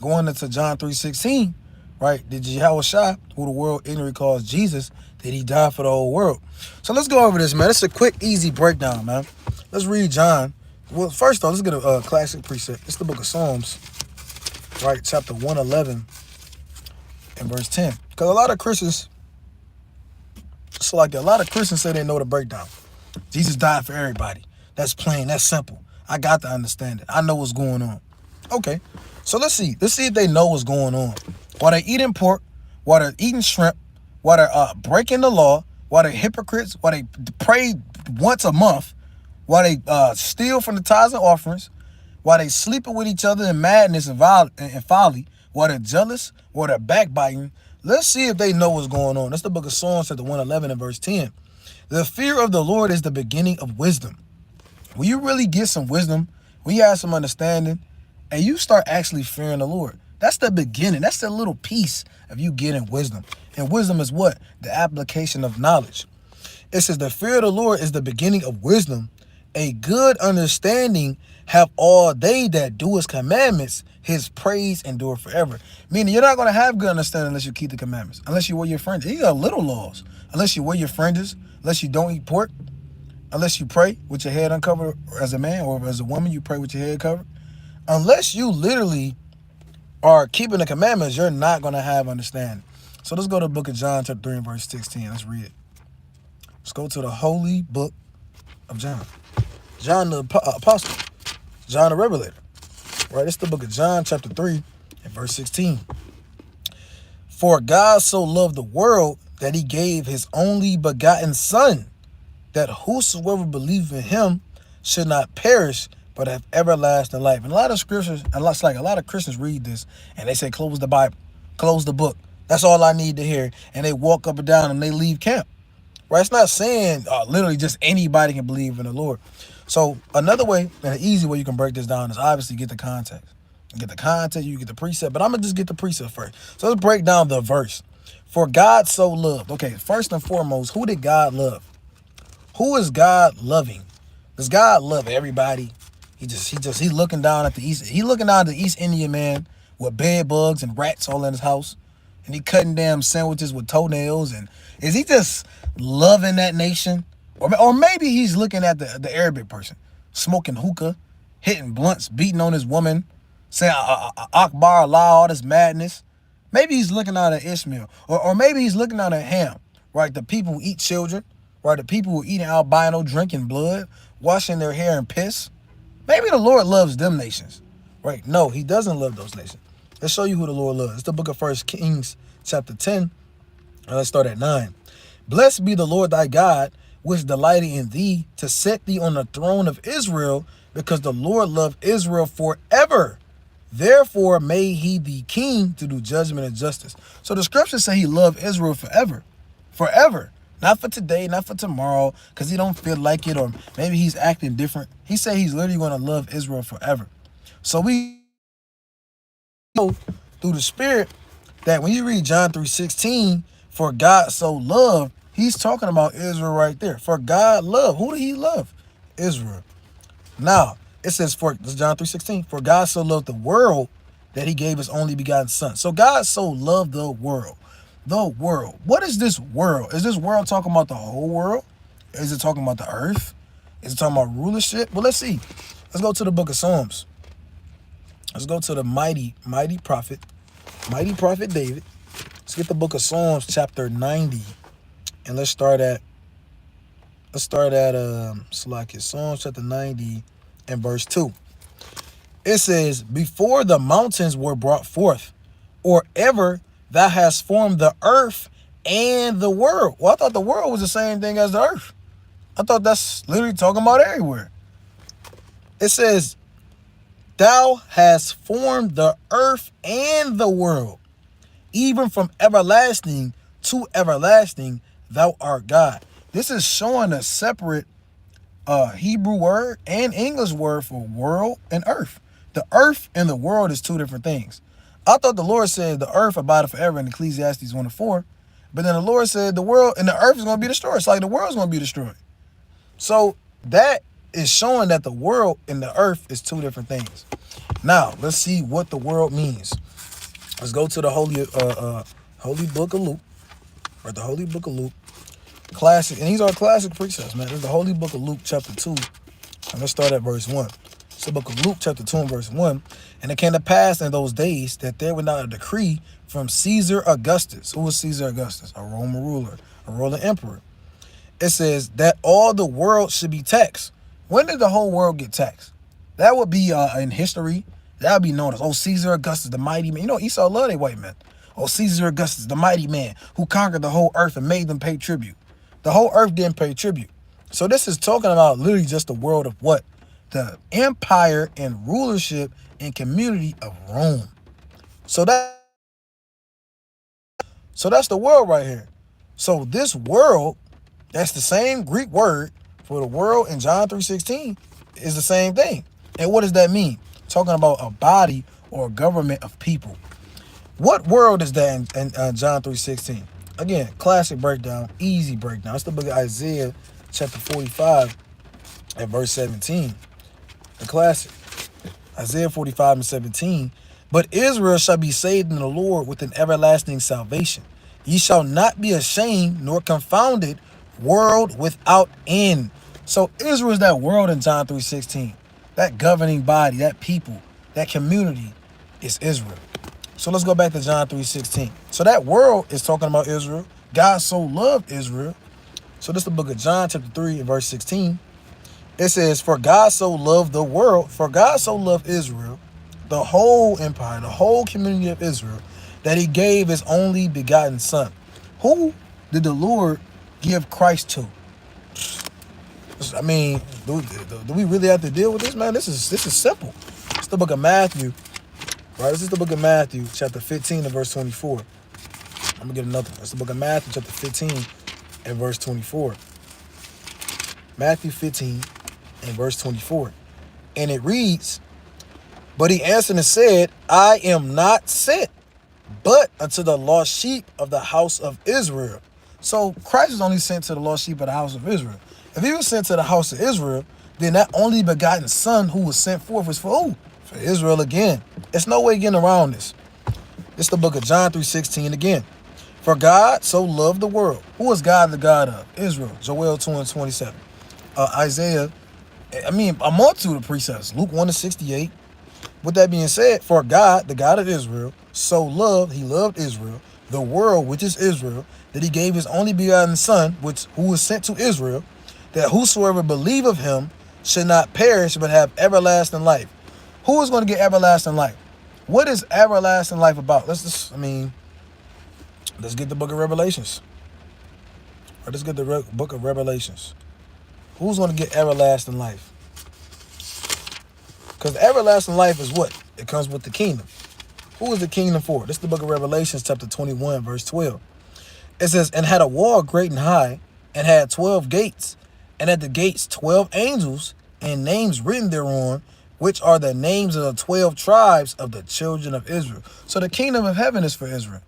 Going into John 3:16, right? Did Yahushua, who the world ignorantly calls Jesus, did he die for the whole world? So let's go over this, man. It's a quick, easy breakdown, man. Let's read John. Well, first off, let's get a classic precept. It's the book of Psalms, right? Chapter 111 and verse 10. Because a lot of Christians, a lot of Christians say they know the breakdown. Jesus died for everybody. That's plain. That's simple. I got to understand it. I know what's going on. Okay. So let's see. Let's see if they know what's going on. While they're eating pork, while they're eating shrimp, while they're breaking the law, while they're hypocrites, while they pray once a month, while they steal from the tithes and offerings, while they sleeping with each other in madness and folly, while they're jealous, while they're backbiting. Let's see if they know what's going on. That's the book of Psalms, chapter 111 and verse 10. The fear of the Lord is the beginning of wisdom. When you really get some wisdom, when you have some understanding, and you start actually fearing the Lord, that's the beginning. That's the little piece of you getting wisdom. And wisdom is what? The application of knowledge. It says the fear of the Lord is the beginning of wisdom. A good understanding have all they that do his commandments. His praise endure forever. Meaning you're not going to have good understanding unless you keep the commandments. Unless you wear your fringes. These are little laws. Unless you wear your fringes. Unless you don't eat pork. Unless you pray with your head uncovered as a man, or as a woman, you pray with your head covered. Unless you literally are keeping the commandments, you're not going to have understanding. So let's go to the book of John, chapter 3, and verse 16. Let's read it. Let's go to the holy book of John. John the apostle. John the revelator. Right? It's the book of John, chapter 3, and verse 16. For God so loved the world that he gave his only begotten Son, that whosoever believeth in him should not perish, but have everlasting life. And a lot of scriptures, and it's like a lot of Christians read this, and they say, close the Bible, close the book. That's all I need to hear. And they walk up and down, and they leave camp. Right? It's not saying literally just anybody can believe in the Lord. So another way, and an easy way you can break this down, is obviously get the context. You get the context, you get the precept, but I'm going to just get the precept first. So let's break down the verse. For God so loved. Okay, first and foremost, who did God love? Who is God loving? Does God love everybody? He looking down at the East. He looking down at the East Indian man with bed bugs and rats all in his house. And he cutting damn sandwiches with toenails. And is he just loving that nation? Or maybe he's looking at the Arabic person, smoking hookah, hitting blunts, beating on his woman, saying Akbar Allah, all this madness. Maybe he's looking out at Ishmael. Or maybe he's looking out at Ham, right? The people who eat children, right? The people who eating albino, drinking blood, washing their hair in piss. Maybe the Lord loves them nations, right? No, he doesn't love those nations. Let's show you who the Lord loves. It's the book of 1 Kings, chapter 10. And let's start at 9. Blessed be the Lord thy God, which delighted in thee to set thee on the throne of Israel, because the Lord loved Israel forever. Therefore made he thee king to do judgment and justice. So the scriptures say he loved Israel forever. Forever. Not for today, not for tomorrow, because he don't feel like it, or maybe he's acting different. He said he's literally going to love Israel forever. So we know through the Spirit that when you read John 3:16, for God so loved, he's talking about Israel right there. For God loved. Who did he love? Israel. Now, it says, this is John 3:16, for God so loved the world that he gave his only begotten Son. So God so loved the world. The world. What is this world? Is this world talking about the whole world? Is it talking about the earth? Is it talking about rulership? Well, let's see. Let's go to the book of Psalms. Let's go to the mighty prophet David. Let's get the book of Psalms, chapter 90. And let's start at Psalms chapter 90 and verse 2. It says, before the mountains were brought forth, or ever thou hast formed the earth and the world. Well, I thought the world was the same thing as the earth. I thought that's literally talking about everywhere. It says, thou hast formed the earth and the world, even from everlasting to everlasting, thou art God. This is showing a separate Hebrew word and English word for world and earth. The earth and the world is two different things. I thought the Lord said the earth abideth forever in Ecclesiastes 1:4, but then the Lord said the world and the earth is going to be destroyed. It's like the world is going to be destroyed. So that is showing that the world and the earth is two different things. Now, let's see what the world means. Let's go to the Holy Book of Luke, or the Holy Book of Luke. Classic, and these are classic precepts, man. This is the Holy Book of Luke, chapter 2. And let's start at verse 1. It's the book of Luke, chapter 2, and verse 1. And it came to pass in those days that there went out a decree from Caesar Augustus. Who was Caesar Augustus? A Roman ruler, a Roman emperor. It says that all the world should be taxed. When did the whole world get taxed? That would be in history. That would be known as, oh, Caesar Augustus, the mighty man. You know, Esau loved a white man. Oh, Caesar Augustus, the mighty man who conquered the whole earth and made them pay tribute. The whole earth didn't pay tribute. So this is talking about literally just the world of what? The empire and rulership and community of Rome. So that's the world right here. So this world, that's the same Greek word for the world in John 3:16, is the same thing. And what does that mean? Talking about a body or a government of people. What world is that in John 3:16? Again, classic breakdown, easy breakdown. It's the book of Isaiah, chapter 45, and verse 17. The classic. Isaiah 45 and 17. But Israel shall be saved in the Lord with an everlasting salvation. Ye shall not be ashamed nor confounded, world without end. So Israel is that world in John 3:16. That governing body, that people, that community is Israel. So let's go back to John 3:16. So that world is talking about Israel. God so loved Israel. So this is the book of John chapter 3 and verse 16. It says, for God so loved the world, for God so loved Israel, the whole empire, the whole community of Israel, that he gave his only begotten son. Who did the Lord give Christ to? I mean, do we really have to deal with this, man? This is simple. It's the book of Matthew. Right, this is the book of Matthew, chapter 15 and verse 24. I'm going to get another one. It's the book of Matthew, chapter 15 and verse 24. Matthew 15 and verse 24. And it reads, but he answered and said, I am not sent, but unto the lost sheep of the house of Israel. So Christ was only sent to the lost sheep of the house of Israel. If he was sent to the house of Israel, then that only begotten son who was sent forth was for who? For Israel again. There's no way getting around this. It's the book of John 3:16 again. For God so loved the world. Who is God the God of? Israel. Joel 2 and 27. Isaiah, a multitude of precepts. Luke 1 and 68. With that being said, for God, the God of Israel, so loved, he loved Israel, the world, which is Israel, that he gave his only begotten son, who was sent to Israel, that whosoever believe of him should not perish, but have everlasting life. Who is going to get everlasting life? What is everlasting life about? Let's get the book of Revelations. Or let's get the book of Revelations. Who's going to get everlasting life? Because everlasting life is what? It comes with the kingdom. Who is the kingdom for? This is the book of Revelations, chapter 21, verse 12. It says, and had a wall great and high, and had 12 gates, and at the gates 12 angels, and names written thereon, which are the names of the 12 tribes of the children of Israel. So the kingdom of heaven is for Israel.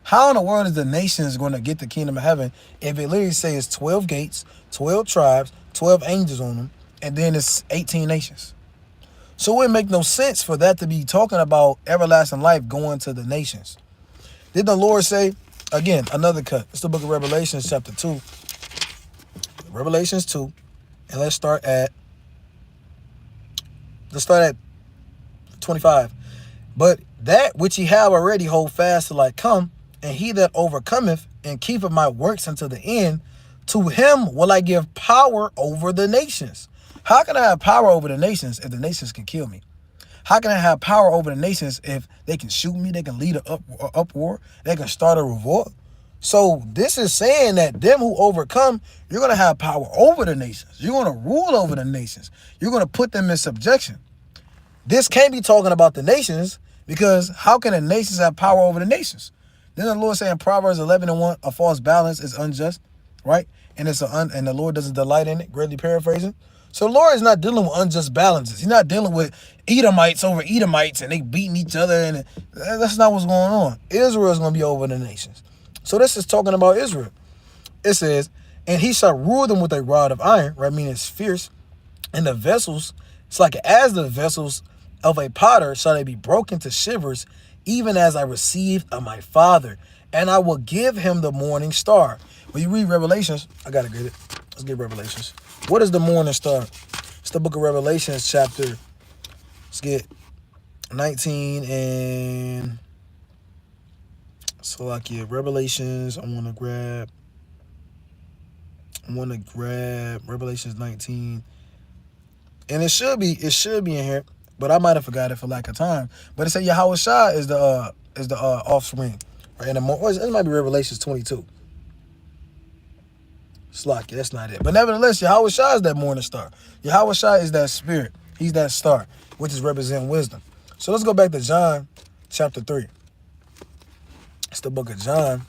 How in the world is the nations going to get the kingdom of heaven if it literally says 12 gates, 12 tribes, 12 angels on them, and then it's 18 nations? So it wouldn't make no sense for that to be talking about everlasting life going to the nations. Did the Lord say, again, another cut. It's the book of Revelations, chapter 2. Revelations 2. And let's start at 25. But that which ye have already hold fast till I come, and he that overcometh and keepeth my works unto the end, to him will I give power over the nations. How can I have power over the nations if the nations can kill me? How can I have power over the nations if they can shoot me, they can lead an uproar, they can start a revolt? So this is saying that them who overcome, you're going to have power over the nations. You're going to rule over the nations. You're going to put them in subjection. This can't be talking about the nations, because how can the nations have power over the nations? Then the Lord saying in Proverbs 11 and 1, a false balance is unjust, right? And and the Lord doesn't delight in it, greatly paraphrasing. So the Lord is not dealing with unjust balances. He's not dealing with Edomites over Edomites and they beating each other. And that's not what's going on. Israel is going to be over the nations. So this is talking about Israel. It says, and he shall rule them with a rod of iron, right? Meaning it's fierce. And the vessels, it's like as the vessels of a potter shall they be broken to shivers, even as I received of my Father, and I will give him the morning star. When you read Revelations, I got to get it. Let's get Revelations. What is the morning star? It's the book of Revelations chapter, let's get 19 and, so like, yeah, Revelations, I want to grab Revelations 19. And it should be in here, but I might have forgot it for lack of time. But it said Yahweh Shai is the offspring. Right? And it might be Revelations 22. Slack, that's not it. But nevertheless, Yahweh Shai is that morning star. Yahweh Shai is that spirit. He's that star, which is representing wisdom. So let's go back to John chapter 3. It's the book of John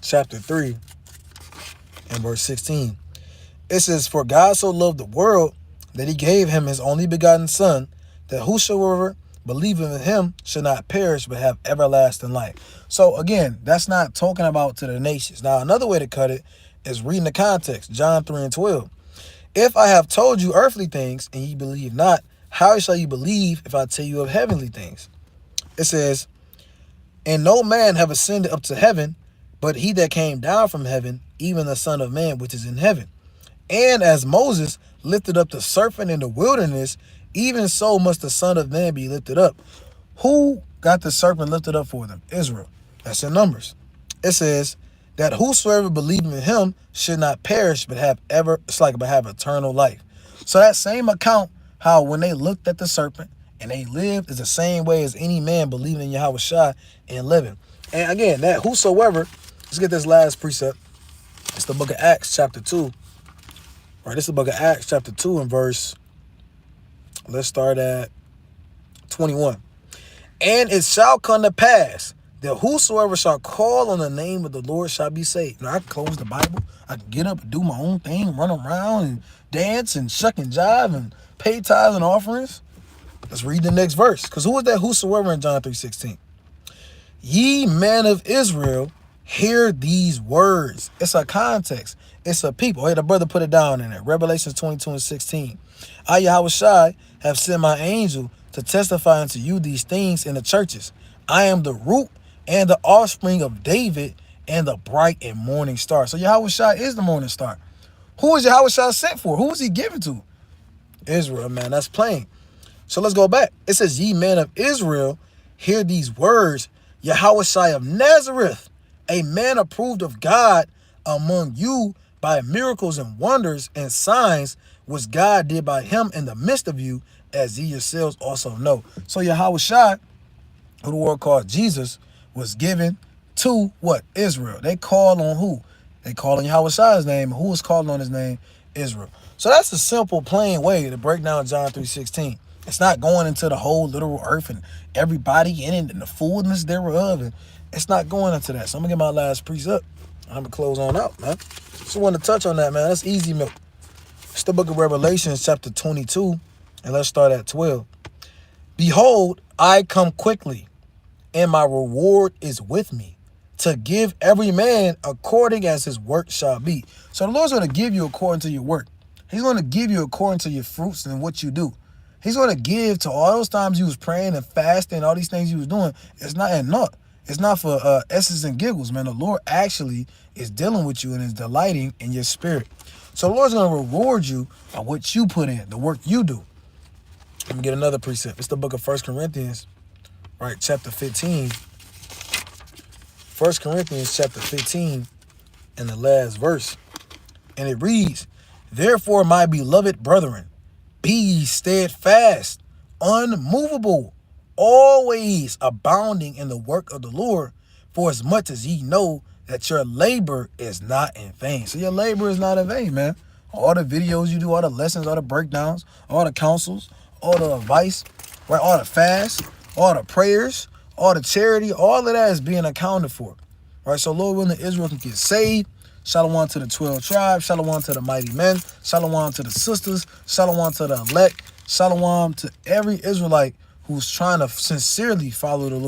chapter 3 and verse 16. It says, for God so loved the world that he gave him his only begotten Son, that whosoever believeth in him should not perish but have everlasting life. So again, that's not talking about to the nations. Now, another way to cut it is reading the context, John 3 and 12. If I have told you earthly things and ye believe not, how shall you believe if I tell you of heavenly things? It says, and no man have ascended up to heaven, but he that came down from heaven, even the Son of Man which is in heaven. And as Moses lifted up the serpent in the wilderness, even so must the Son of Man be lifted up. Who got the serpent lifted up for them? Israel. That's in Numbers. It says that whosoever believeth in him should not perish but have eternal life. So that same account, how when they looked at the serpent and they lived, is the same way as any man believing in Yahweh Shai and living. And again, that whosoever, let's get this last precept. It's the book of Acts chapter 2. Right, this is the book of Acts chapter 2 and verse, let's start at 21. And it shall come to pass that whosoever shall call on the name of the Lord shall be saved. Now, I can close the Bible. I can get up and do my own thing, run around and dance and shuck and jive and pay tithes and offerings. Let's read the next verse. Because who is that whosoever in John 3:16? Ye men of Israel, hear these words. It's a context. It's a people. Hey, the brother put it down in there. Revelations 22 and 16. I, Yahweh Shai, have sent my angel to testify unto you these things in the churches. I am the root and the offspring of David and the bright and morning star. So Yahweh Shai is the morning star. Who is Yahweh Shai sent for? Who is he given to? Israel, man. That's plain. So let's go back. It says, ye men of Israel, hear these words. Yahweh Shai of Nazareth, a man approved of God among you by miracles and wonders and signs which God did by him in the midst of you, as ye yourselves also know. So Yahweh Shai, who the world called Jesus, was given to what? Israel. They call on who? They call on Yahweh Shai's name. Who is calling on his name? Israel. So that's a simple, plain way to break down John 3:16. It's not going into the whole literal earth and everybody in it and the fullness thereof. And it's not going into that. So I'm going to get my last precept. I'm going to close on out, man. Just want to touch on that, man. That's easy milk. It's the book of Revelation, chapter 22. And let's start at 12. Behold, I come quickly, and my reward is with me, to give every man according as his work shall be. So the Lord's going to give you according to your work. He's going to give you according to your fruits and what you do. He's going to give to all those times you was praying and fasting, all these things you was doing. It's not in naught. It's not for S's and giggles, man. The Lord actually is dealing with you and is delighting in your spirit. So the Lord's going to reward you by what you put in, the work you do. Let me get another precept. It's the book of 1 Corinthians, right, chapter 15. 1 Corinthians chapter 15 and the last verse. And it reads, therefore, my beloved brethren, be ye steadfast, unmovable, always abounding in the work of the Lord, for as much as ye know that your labor is not in vain. So your labor is not in vain, man. All the videos you do, all the lessons, all the breakdowns, all the counsels, all the advice, right? All the fasts, all the prayers, all the charity, all of that is being accounted for, right? So Lord willing, Israel can get saved. Shalom to the 12 tribes. Shalom to the mighty men. Shalom to the sisters. Shalom to the elect. Shalom to every Israelite who's trying to sincerely follow the Lord.